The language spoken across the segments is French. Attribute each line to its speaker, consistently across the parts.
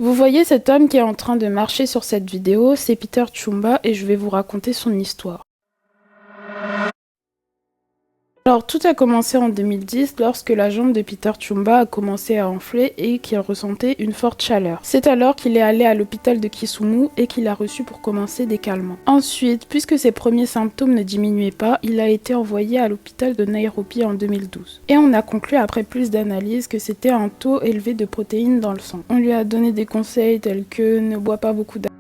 Speaker 1: Vous voyez cet homme qui est en train de marcher sur cette vidéo, c'est Peter Chumba et je vais vous raconter son histoire. Alors tout a commencé en 2010 lorsque la jambe de Peter Chumba a commencé à enfler et qu'il ressentait une forte chaleur. C'est alors qu'il est allé à l'hôpital de Kisumu et qu'il a reçu pour commencer des calmants. Ensuite, puisque ses premiers symptômes ne diminuaient pas, il a été envoyé à l'hôpital de Nairobi en 2012. Et on a conclu après plus d'analyses que c'était un taux élevé de protéines dans le sang. On lui a donné des conseils tels que ne bois pas beaucoup d'alcool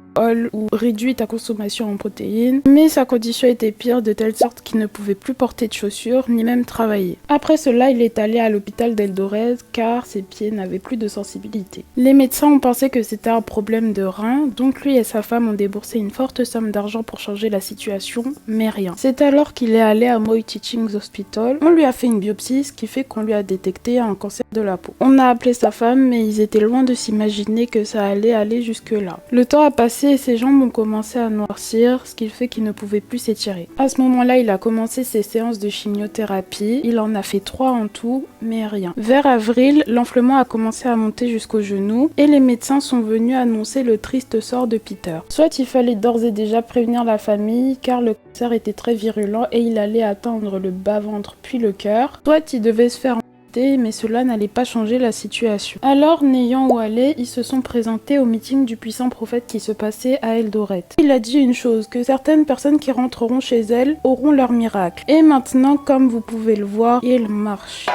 Speaker 1: ou réduis ta consommation en protéines, mais sa condition était pire de telle sorte qu'il ne pouvait plus porter de chaussures ni même travailler. Après cela, il est allé à l'hôpital d'Eldoret car ses pieds n'avaient plus de sensibilité. Les médecins ont pensé que c'était un problème de rein, donc lui et sa femme ont déboursé une forte somme d'argent pour changer la situation, mais rien. C'est alors qu'il est allé à Moi Teaching Hospital. On lui a fait une biopsie, ce qui fait qu'on lui a détecté un cancer de la peau. On a appelé sa femme, mais ils étaient loin de s'imaginer que ça allait aller jusque là. Le temps a passé et ses jambes ont commencé à noircir, ce qui fait qu'il ne pouvait plus s'étirer. À ce moment-là, il a commencé ses séances de chimiothérapie. Il en a fait 3 en tout, mais rien. Vers avril, l'enflement a commencé à monter jusqu'aux genoux et les médecins sont venus annoncer le triste sort de Peter. Soit il fallait d'ores et déjà prévenir la famille car le cancer était très virulent et il allait atteindre le bas-ventre puis le cœur, soit il devait se faire mais cela n'allait pas changer la situation. Alors, n'ayant où aller, ils se sont présentés au meeting du puissant prophète qui se passait à Eldoret. Il a dit une chose, que certaines personnes qui rentreront chez elles auront leur miracle. Et maintenant, comme vous pouvez le voir, il marche.